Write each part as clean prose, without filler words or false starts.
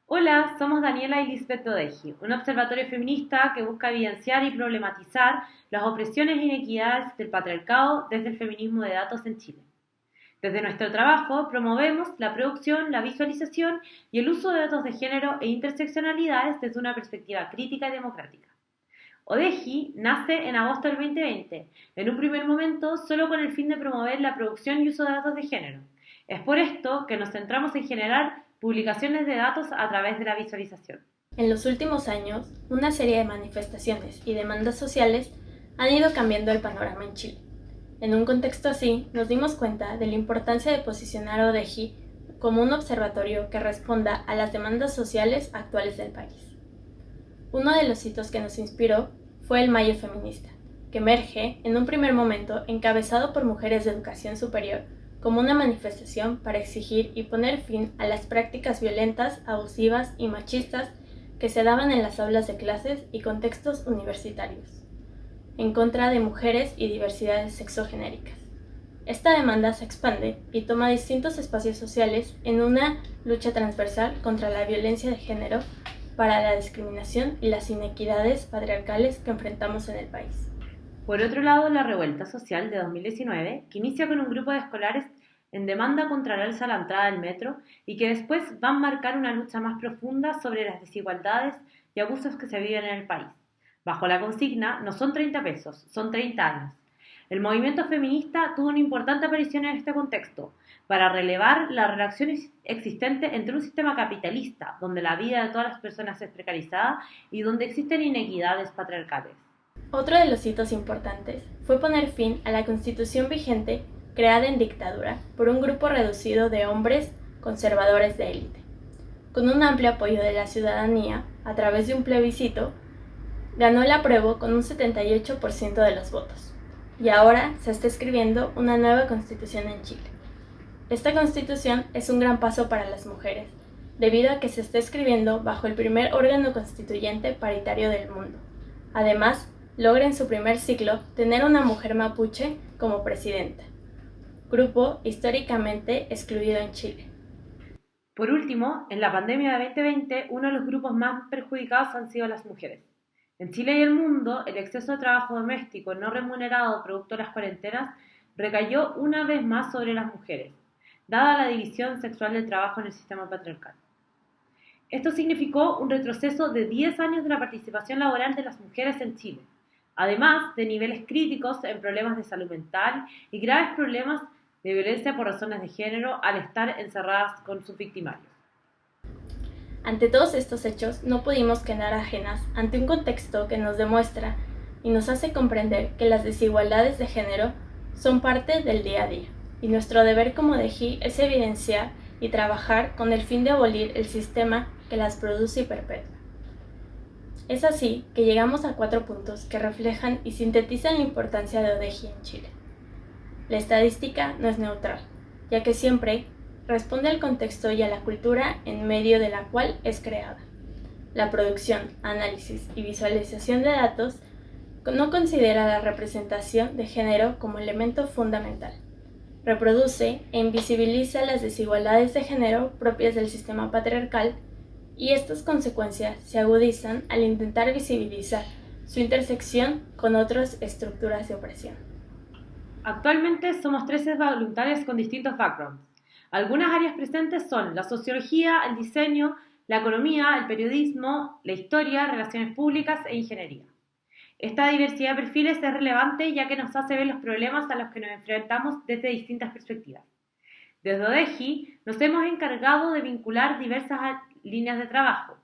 Hola, somos Daniela y Lisbeth Dodeji, un observatorio feminista que busca evidenciar y problematizar las opresiones e inequidades del patriarcado desde el feminismo de datos en Chile. Desde nuestro trabajo promovemos la producción, la visualización y el uso de datos de género e interseccionalidades desde una perspectiva crítica y democrática. ODEGI nace en agosto del 2020, en un primer momento solo con el fin de promover la producción y uso de datos de género. Es por esto que nos centramos en generar publicaciones de datos a través de la visualización. En los últimos años, una serie de manifestaciones y demandas sociales han ido cambiando el panorama en Chile. En un contexto así, nos dimos cuenta de la importancia de posicionar a ODEGI como un observatorio que responda a las demandas sociales actuales del país. Uno de los hitos que nos inspiró fue el Mayo Feminista, que emerge en un primer momento encabezado por mujeres de educación superior como una manifestación para exigir y poner fin a las prácticas violentas, abusivas y machistas que se daban en las aulas de clases y contextos universitarios, en contra de mujeres y diversidades sexogenéricas. Esta demanda se expande y toma distintos espacios sociales en una lucha transversal contra la violencia de género, para la discriminación y las inequidades patriarcales que enfrentamos en el país. Por otro lado, la revuelta social de 2019, que inicia con un grupo de escolares en demanda contra el alza a la entrada del metro y que después va a marcar una lucha más profunda sobre las desigualdades y abusos que se viven en el país. Bajo la consigna, no son 30 pesos, son 30 años. El movimiento feminista tuvo una importante aparición en este contexto, para relevar la relación existente entre un sistema capitalista, donde la vida de todas las personas es precarizada y donde existen inequidades patriarcales. Otro de los hitos importantes fue poner fin a la constitución vigente creada en dictadura por un grupo reducido de hombres conservadores de élite. Con un amplio apoyo de la ciudadanía, a través de un plebiscito, ganó el apruebo con un 78% de los votos. Y ahora se está escribiendo una nueva constitución en Chile. Esta constitución es un gran paso para las mujeres, debido a que se está escribiendo bajo el primer órgano constituyente paritario del mundo. Además, logra en su primer ciclo tener una mujer mapuche como presidenta, grupo históricamente excluido en Chile. Por último, en la pandemia de 2020, uno de los grupos más perjudicados han sido las mujeres. En Chile y el mundo, el exceso de trabajo doméstico no remunerado producto de las cuarentenas recayó una vez más sobre las mujeres, dada la división sexual del trabajo en el sistema patriarcal. Esto significó un retroceso de 10 años de la participación laboral de las mujeres en Chile, además de niveles críticos en problemas de salud mental y graves problemas de violencia por razones de género al estar encerradas con sus victimarios. Ante todos estos hechos, no pudimos quedar ajenas ante un contexto que nos demuestra y nos hace comprender que las desigualdades de género son parte del día a día, y nuestro deber como DEGI es evidenciar y trabajar con el fin de abolir el sistema que las produce y perpetúa. Es así que llegamos a 4 puntos que reflejan y sintetizan la importancia de ODEGI en Chile. La estadística no es neutral, ya que siempre responde al contexto y a la cultura en medio de la cual es creada. La producción, análisis y visualización de datos no considera la representación de género como elemento fundamental. Reproduce e invisibiliza las desigualdades de género propias del sistema patriarcal, y estas consecuencias se agudizan al intentar visibilizar su intersección con otras estructuras de opresión. Actualmente somos 13 voluntarias con distintos backgrounds. Algunas áreas presentes son la sociología, el diseño, la economía, el periodismo, la historia, relaciones públicas e ingeniería. Esta diversidad de perfiles es relevante ya que nos hace ver los problemas a los que nos enfrentamos desde distintas perspectivas. Desde ODEGI nos hemos encargado de vincular diversas líneas de trabajo.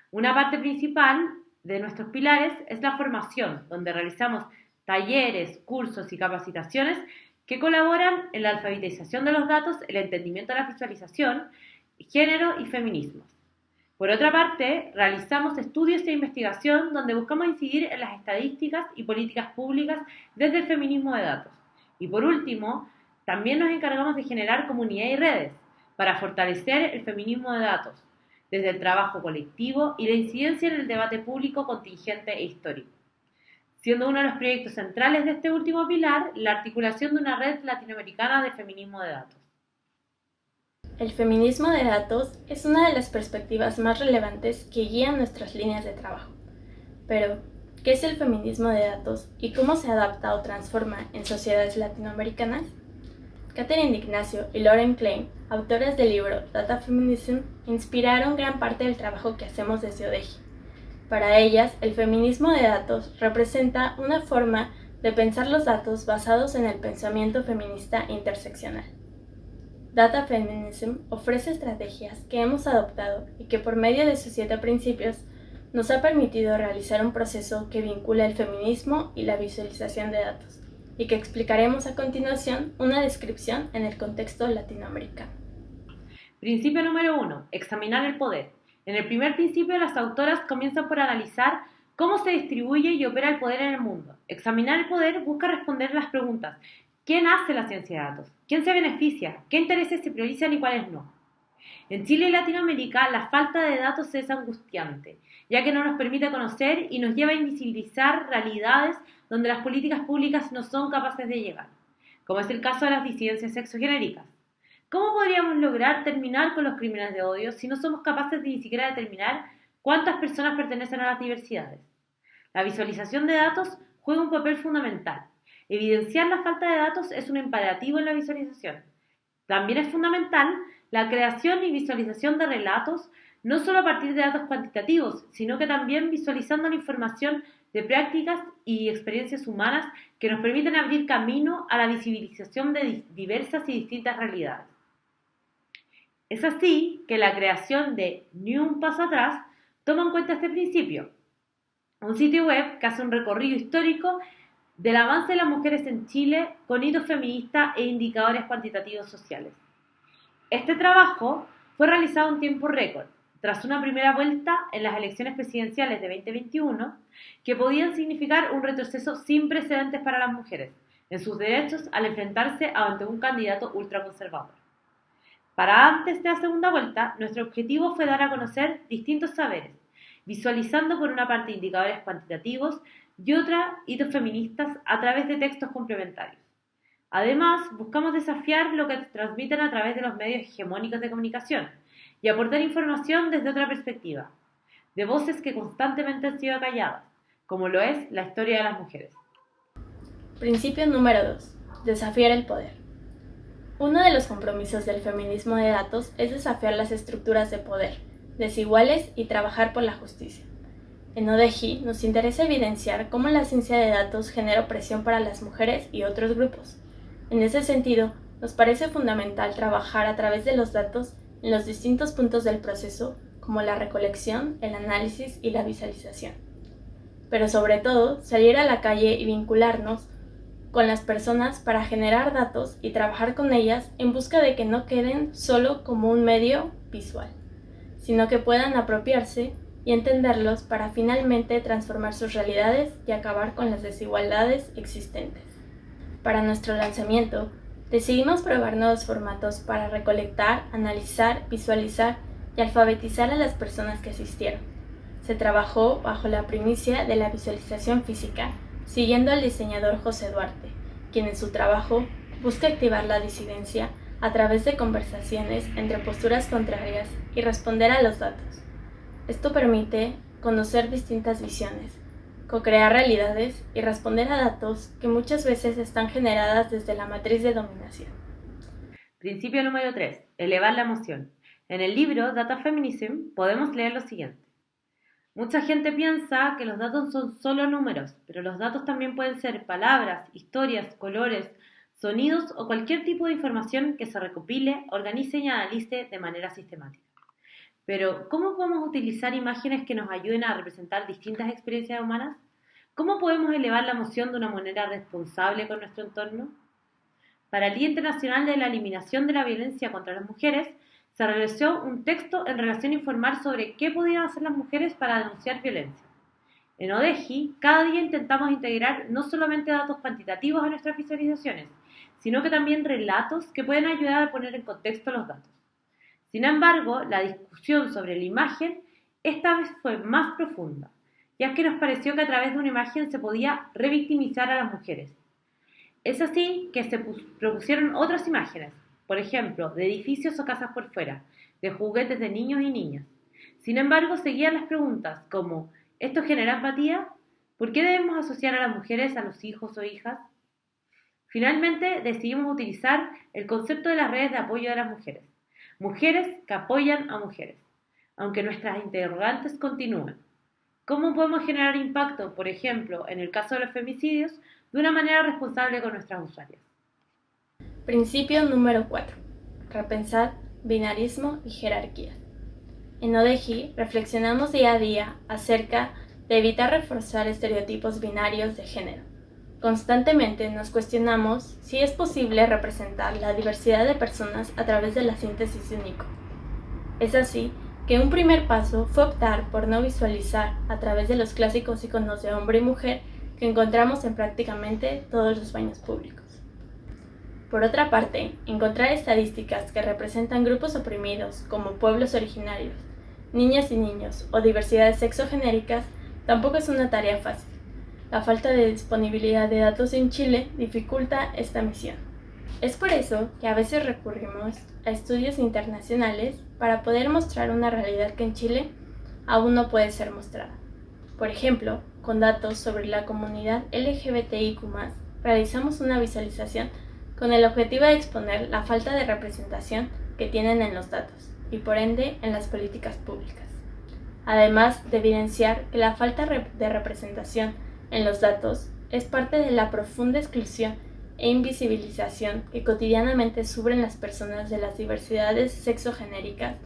Una parte principal de nuestros pilares es la formación, donde realizamos talleres, cursos y capacitaciones que colaboran en la alfabetización de los datos, el entendimiento de la visualización, género y feminismos. Por otra parte, realizamos estudios e investigación donde buscamos incidir en las estadísticas y políticas públicas desde el feminismo de datos. Y por último, también nos encargamos de generar comunidad y redes para fortalecer el feminismo de datos, desde el trabajo colectivo y la incidencia en el debate público contingente e histórico, siendo uno de los proyectos centrales de este último pilar la articulación de una red latinoamericana de feminismo de datos. El feminismo de datos es una de las perspectivas más relevantes que guían nuestras líneas de trabajo. Pero, ¿qué es el feminismo de datos y cómo se adapta o transforma en sociedades latinoamericanas? Catherine Ignacio y Lauren Klein, autoras del libro Data Feminism, inspiraron gran parte del trabajo que hacemos desde ODEGI. Para ellas, el feminismo de datos representa una forma de pensar los datos basados en el pensamiento feminista interseccional. Data Feminism ofrece estrategias que hemos adoptado y que por medio de sus 7 principios nos ha permitido realizar un proceso que vincula el feminismo y la visualización de datos, y que explicaremos a continuación una descripción en el contexto latinoamericano. Principio número 1. Examinar el poder. En el primer principio, las autoras comienzan por analizar cómo se distribuye y opera el poder en el mundo. Examinar el poder busca responder las preguntas: ¿quién hace la ciencia de datos? ¿Quién se beneficia? ¿Qué intereses se priorizan y cuáles no? En Chile y Latinoamérica, la falta de datos es angustiante, ya que no nos permite conocer y nos lleva a invisibilizar realidades donde las políticas públicas no son capaces de llegar, como es el caso de las disidencias sexogenéricas. ¿Cómo podríamos lograr terminar con los crímenes de odio si no somos capaces de ni siquiera determinar cuántas personas pertenecen a las diversidades? La visualización de datos juega un papel fundamental. Evidenciar la falta de datos es un imperativo en la visualización. También es fundamental la creación y visualización de relatos, no solo a partir de datos cuantitativos, sino que también visualizando la información de prácticas y experiencias humanas que nos permiten abrir camino a la visibilización de diversas y distintas realidades. Es así que la creación de Ni un paso atrás toma en cuenta este principio, un sitio web que hace un recorrido histórico del avance de las mujeres en Chile con hitos feministas e indicadores cuantitativos sociales. Este trabajo fue realizado en tiempo récord, tras una primera vuelta en las elecciones presidenciales de 2021, que podían significar un retroceso sin precedentes para las mujeres en sus derechos al enfrentarse ante un candidato ultraconservador. Para antes de la segunda vuelta, nuestro objetivo fue dar a conocer distintos saberes, visualizando por una parte indicadores cuantitativos y otra hitos feministas a través de textos complementarios. Además, buscamos desafiar lo que transmiten a través de los medios hegemónicos de comunicación y aportar información desde otra perspectiva, de voces que constantemente han sido calladas, como lo es la historia de las mujeres. Principio número 2. Desafiar el poder. Uno de los compromisos del feminismo de datos es desafiar las estructuras de poder, desiguales y trabajar por la justicia. En ODEGI nos interesa evidenciar cómo la ciencia de datos genera opresión para las mujeres y otros grupos. En ese sentido, nos parece fundamental trabajar a través de los datos en los distintos puntos del proceso, como la recolección, el análisis y la visualización. Pero sobre todo, salir a la calle y vincularnos con las personas para generar datos y trabajar con ellas en busca de que no queden solo como un medio visual, sino que puedan apropiarse y entenderlos para finalmente transformar sus realidades y acabar con las desigualdades existentes. Para nuestro lanzamiento, decidimos probar nuevos formatos para recolectar, analizar, visualizar y alfabetizar a las personas que asistieron. Se trabajó bajo la primicia de la visualización física, siguiendo al diseñador José Duarte, quien en su trabajo busca activar la disidencia a través de conversaciones entre posturas contrarias y responder a los datos. Esto permite conocer distintas visiones, co-crear realidades y responder a datos que muchas veces están generadas desde la matriz de dominación. Principio número 3. Elevar la emoción. En el libro Data Feminism podemos leer lo siguiente. Mucha gente piensa que los datos son solo números, pero los datos también pueden ser palabras, historias, colores, sonidos o cualquier tipo de información que se recopile, organice y analice de manera sistemática. Pero, ¿cómo podemos utilizar imágenes que nos ayuden a representar distintas experiencias humanas? ¿Cómo podemos elevar la emoción de una manera responsable con nuestro entorno? Para el Día Internacional de la Eliminación de la Violencia contra las Mujeres, se realizó un texto en relación a informar sobre qué podían hacer las mujeres para denunciar violencia. En ODEGI, cada día intentamos integrar no solamente datos cuantitativos a nuestras visualizaciones, sino que también relatos que pueden ayudar a poner en contexto los datos. Sin embargo, la discusión sobre la imagen esta vez fue más profunda, ya que nos pareció que a través de una imagen se podía revictimizar a las mujeres. Es así que se propusieron otras imágenes, por ejemplo, de edificios o casas por fuera, de juguetes de niños y niñas. Sin embargo, seguían las preguntas como, ¿esto genera empatía? ¿Por qué debemos asociar a las mujeres a los hijos o hijas? Finalmente, decidimos utilizar el concepto de las redes de apoyo de las mujeres. Mujeres que apoyan a mujeres, aunque nuestras interrogantes continúan. ¿Cómo podemos generar impacto, por ejemplo, en el caso de los femicidios, de una manera responsable con nuestras usuarias? Principio número 4. Repensar binarismo y jerarquías. En ODEGI reflexionamos día a día acerca de evitar reforzar estereotipos binarios de género. Constantemente nos cuestionamos si es posible representar la diversidad de personas a través de la síntesis único. Es así que un primer paso fue optar por no visualizar a través de los clásicos iconos de hombre y mujer que encontramos en prácticamente todos los baños públicos. Por otra parte, encontrar estadísticas que representan grupos oprimidos como pueblos originarios, niñas y niños o diversidades sexogenéricas tampoco es una tarea fácil. La falta de disponibilidad de datos en Chile dificulta esta misión. Es por eso que a veces recurrimos a estudios internacionales para poder mostrar una realidad que en Chile aún no puede ser mostrada. Por ejemplo, con datos sobre la comunidad LGBTIQ+, realizamos una visualización con el objetivo de exponer la falta de representación que tienen en los datos y por ende en las políticas públicas. Además de evidenciar que la falta de representación en los datos es parte de la profunda exclusión e invisibilización que cotidianamente sufren las personas de las diversidades sexogenéricas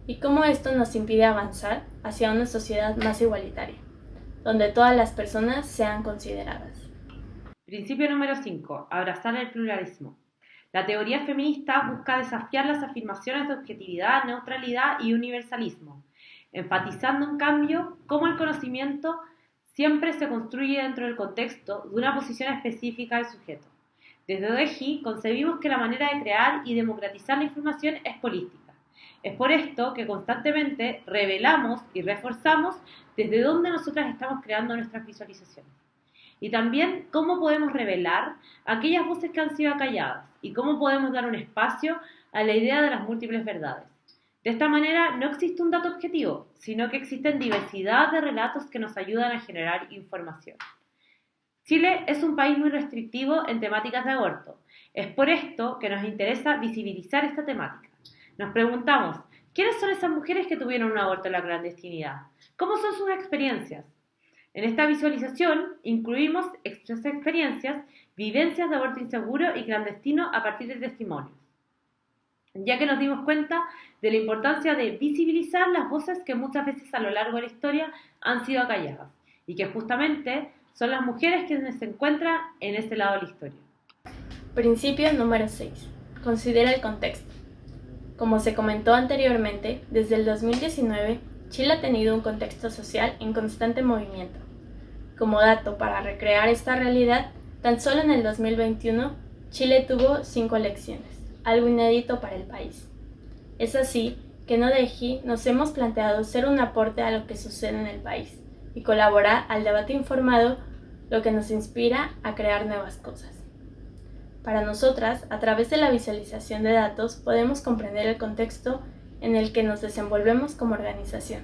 y cómo esto nos impide avanzar hacia una sociedad más igualitaria, donde todas las personas sean consideradas. Principio número 5. Abrazar el pluralismo. La teoría feminista busca desafiar las afirmaciones de objetividad, neutralidad y universalismo, enfatizando en cambio cómo el conocimiento siempre se construye dentro del contexto de una posición específica del sujeto. Desde ODEGI concebimos que la manera de crear y democratizar la información es política. Es por esto que constantemente revelamos y reforzamos desde dónde nosotras estamos creando nuestras visualizaciones. Y también cómo podemos revelar aquellas voces que han sido acalladas y cómo podemos dar un espacio a la idea de las múltiples verdades. De esta manera no existe un dato objetivo, sino que existen diversidad de relatos que nos ayudan a generar información. Chile es un país muy restrictivo en temáticas de aborto. Es por esto que nos interesa visibilizar esta temática. Nos preguntamos, ¿quiénes son esas mujeres que tuvieron un aborto en la clandestinidad? ¿Cómo son sus experiencias? En esta visualización incluimos estas experiencias, vivencias de aborto inseguro y clandestino a partir de testimonios, ya que nos dimos cuenta de la importancia de visibilizar las voces que muchas veces a lo largo de la historia han sido acalladas y que justamente son las mujeres quienes se encuentran en ese lado de la historia. Principio número 6. Considera el contexto. Como se comentó anteriormente, desde el 2019, Chile ha tenido un contexto social en constante movimiento. Como dato para recrear esta realidad, tan solo en el 2021, Chile tuvo 5 elecciones, algo inédito para el país. Es así que en ODEGI nos hemos planteado ser un aporte a lo que sucede en el país y colaborar al debate informado, lo que nos inspira a crear nuevas cosas. Para nosotras, a través de la visualización de datos, podemos comprender el contexto en el que nos desenvolvemos como organización.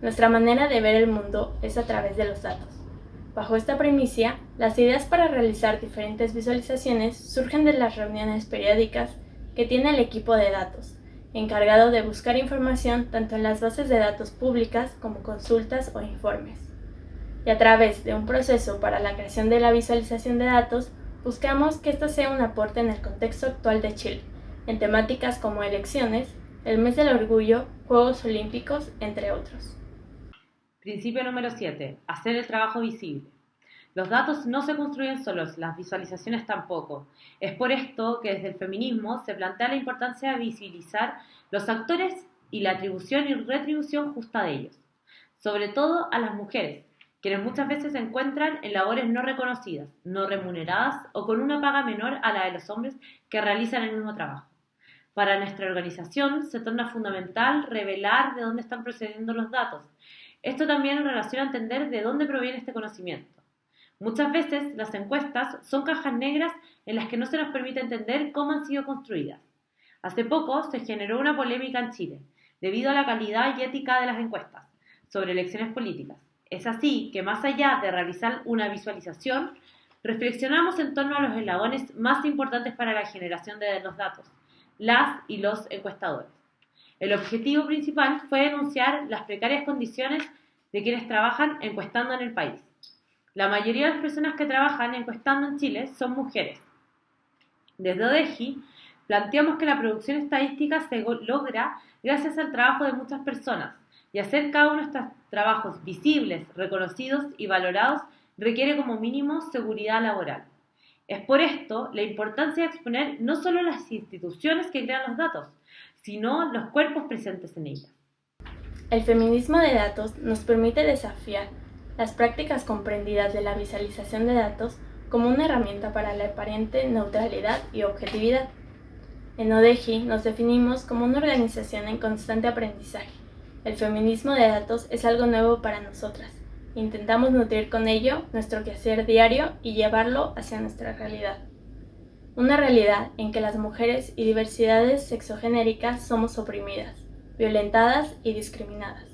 Nuestra manera de ver el mundo es a través de los datos. Bajo esta premisa, las ideas para realizar diferentes visualizaciones surgen de las reuniones periódicas que tiene el equipo de datos, encargado de buscar información tanto en las bases de datos públicas como consultas o informes. Y a través de un proceso para la creación de la visualización de datos, buscamos que esto sea un aporte en el contexto actual de Chile, en temáticas como elecciones, el mes del orgullo, Juegos Olímpicos, entre otros. Principio número 7. Hacer el trabajo visible. Los datos no se construyen solos, las visualizaciones tampoco. Es por esto que desde el feminismo se plantea la importancia de visibilizar los actores y la atribución y retribución justa de ellos, sobre todo a las mujeres, quienes muchas veces se encuentran en labores no reconocidas, no remuneradas o con una paga menor a la de los hombres que realizan el mismo trabajo. Para nuestra organización se torna fundamental revelar de dónde están procediendo los datos. Esto también en relación a entender de dónde proviene este conocimiento. Muchas veces las encuestas son cajas negras en las que no se nos permite entender cómo han sido construidas. Hace poco se generó una polémica en Chile, debido a la calidad y ética de las encuestas sobre elecciones políticas. Es así que más allá de realizar una visualización, reflexionamos en torno a los eslabones más importantes para la generación de los datos, las y los encuestadores. El objetivo principal fue denunciar las precarias condiciones de quienes trabajan encuestando en el país. La mayoría de las personas que trabajan encuestando en Chile son mujeres. Desde ODEGI planteamos que la producción estadística se logra gracias al trabajo de muchas personas y hacer cada uno de estos trabajos visibles, reconocidos y valorados requiere como mínimo seguridad laboral. Es por esto la importancia de exponer no solo las instituciones que crean los datos, sino los cuerpos presentes en ellas. El feminismo de datos nos permite desafiar las prácticas comprendidas de la visualización de datos como una herramienta para la aparente neutralidad y objetividad. En ODEGI nos definimos como una organización en constante aprendizaje. El feminismo de datos es algo nuevo para nosotras. Intentamos nutrir con ello nuestro quehacer diario y llevarlo hacia nuestra realidad. Una realidad en que las mujeres y diversidades sexogenéricas somos oprimidas, violentadas y discriminadas.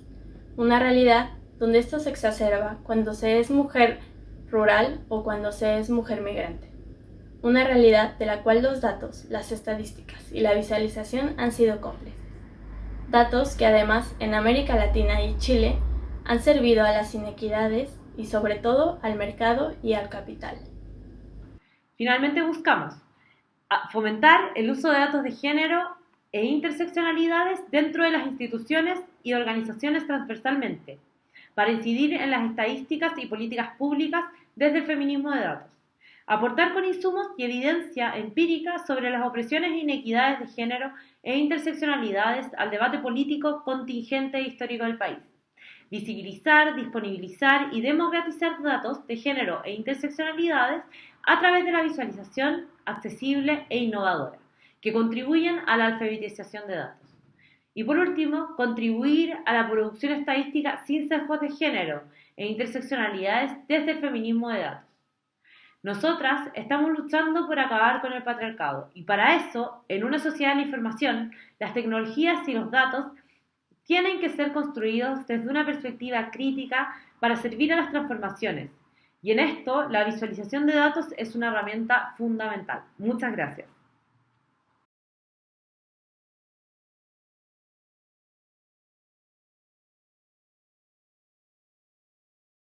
Una realidad donde esto se exacerba cuando se es mujer rural o cuando se es mujer migrante. Una realidad de la cual los datos, las estadísticas y la visualización han sido cómplices. Datos que además en América Latina y Chile han servido a las inequidades y sobre todo al mercado y al capital. Finalmente buscamos fomentar el uso de datos de género e interseccionalidades dentro de las instituciones y organizaciones transversalmente, para incidir en las estadísticas y políticas públicas desde el feminismo de datos. Aportar con insumos y evidencia empírica sobre las opresiones e inequidades de género e interseccionalidades al debate político contingente e histórico del país. Visibilizar, disponibilizar y democratizar datos de género e interseccionalidades a través de la visualización accesible e innovadora, que contribuyen a la alfabetización de datos. Y por último, contribuir a la producción estadística sin sesgos de género e interseccionalidades desde el feminismo de datos. Nosotras estamos luchando por acabar con el patriarcado y para eso, en una sociedad de la información, las tecnologías y los datos tienen que ser construidos desde una perspectiva crítica para servir a las transformaciones. Y en esto, la visualización de datos es una herramienta fundamental. Muchas gracias.